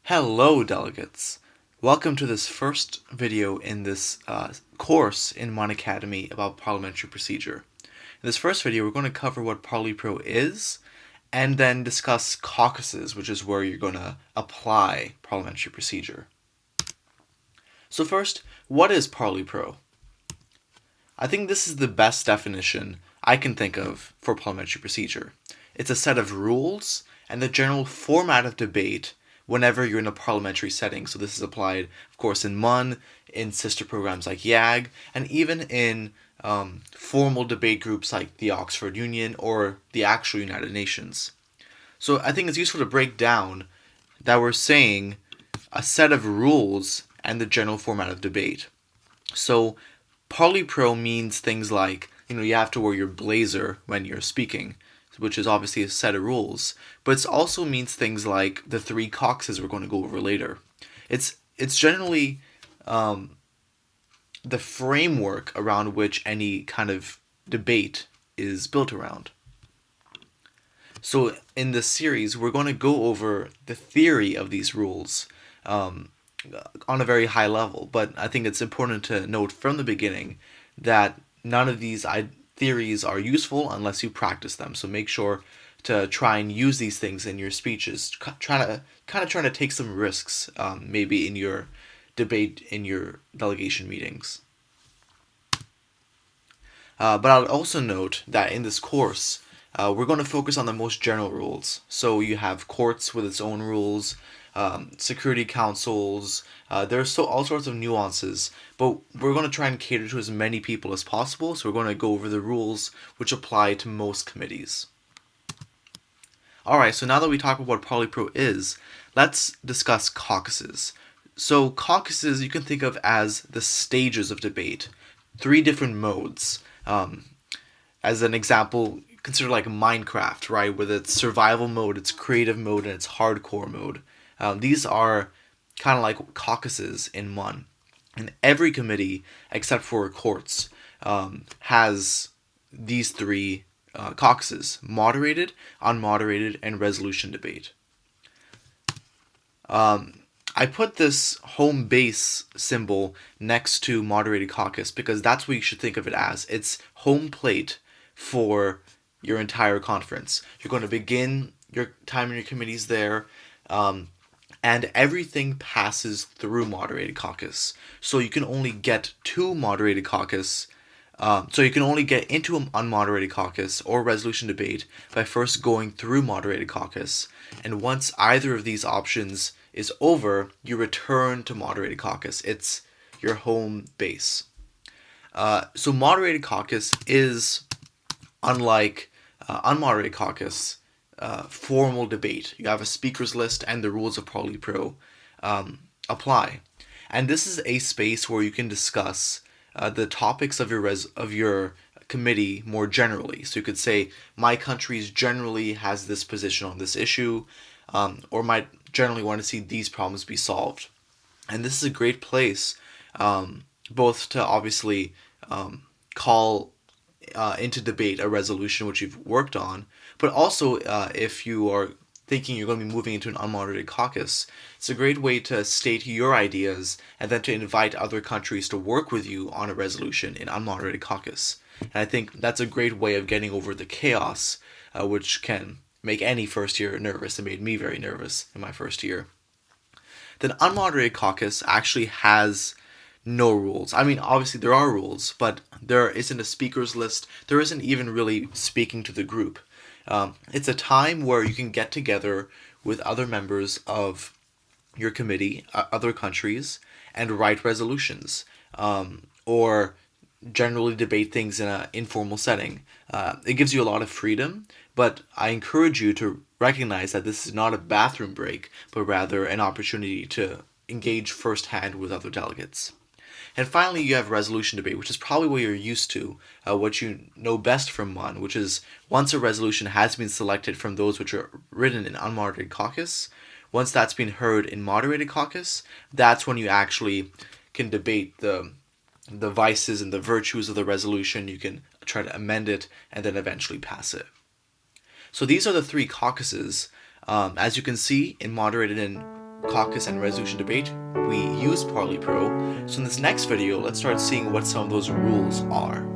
Hello, delegates! Welcome to this first video in this course in Mon Academy about parliamentary procedure. In this first video, we're going to cover what Parli-Pro is, and then discuss caucuses, which is where you're going to apply parliamentary procedure. So first, what is Parli-Pro? I think this is the best definition I can think of for parliamentary procedure. It's a set of rules and the general format of debate whenever you're in a parliamentary setting. So this is applied, of course, in MUN, in sister programs like YAG, and even in formal debate groups like the Oxford Union or the actual United Nations. So I think it's useful to break down that we're saying a set of rules and the general format of debate. So Parli-Pro means things like, you have to wear your blazer when you're speaking, which is obviously a set of rules, but it also means things like the three caucuses we're going to go over later. It's generally the framework around which any kind of debate is built around. So in this series, we're going to go over the theory of these rules on a very high level, but I think it's important to note from the beginning that none of these theories are useful unless you practice them. So make sure to try and use these things in your speeches. Trying to take some risks, maybe in your debate, in your delegation meetings. But I'll also note that in this course, we're going to focus on the most general rules. So you have courts with its own rules, security councils. There's all sorts of nuances, but we're going to try and cater to as many people as possible, so we're going to go over the rules which apply to most committees. Alright, so now that we talked about what Parli-Pro is, let's discuss caucuses. So caucuses you can think of as the stages of debate, 3 different modes. As an example, consider like Minecraft, right? With its survival mode, its creative mode, and its hardcore mode. These are kind of like caucuses in MUN. And every committee, except for courts, has these 3 caucuses: moderated, unmoderated, and resolution debate. I put this home base symbol next to moderated caucus because that's what you should think of it as. It's home plate for your entire conference. You're going to begin your time in your committees there, and everything passes through moderated caucus. So you can only get to moderated caucus, so you can only get into an unmoderated caucus or resolution debate by first going through moderated caucus. And once either of these options is over, you return to moderated caucus. It's your home base. So moderated caucus is, unlike unmoderated caucus, formal debate. You have a speakers list and the rules of Parli-Pro apply. And this is a space where you can discuss the topics of your committee more generally. So you could say, my country generally has this position on this issue, or might generally want to see these problems be solved. And this is a great place both to obviously call into debate a resolution which you've worked on, but also if you are thinking you're going to be moving into an unmoderated caucus, it's a great way to state your ideas and then to invite other countries to work with you on a resolution in unmoderated caucus. And I think that's a great way of getting over the chaos which can make any first year nervous. It made me very nervous in my first year. Then unmoderated caucus actually has no rules. I mean, obviously there are rules, but there isn't a speakers list. There isn't even really speaking to the group. It's a time where you can get together with other members of your committee, other countries, and write resolutions, or generally debate things in an informal setting. It gives you a lot of freedom, but I encourage you to recognize that this is not a bathroom break, but rather an opportunity to engage firsthand with other delegates. And finally, you have resolution debate, which is probably what you're used to, what you know best from MUN, which is once a resolution has been selected from those which are written in unmoderated caucus, once that's been heard in moderated caucus, that's when you actually can debate the vices and the virtues of the resolution. You can try to amend it and then eventually pass it. So these are the 3 caucuses. As you can see, in moderated and caucus and resolution debate, we use Parley Pro. So in this next video, let's start seeing what some of those rules are.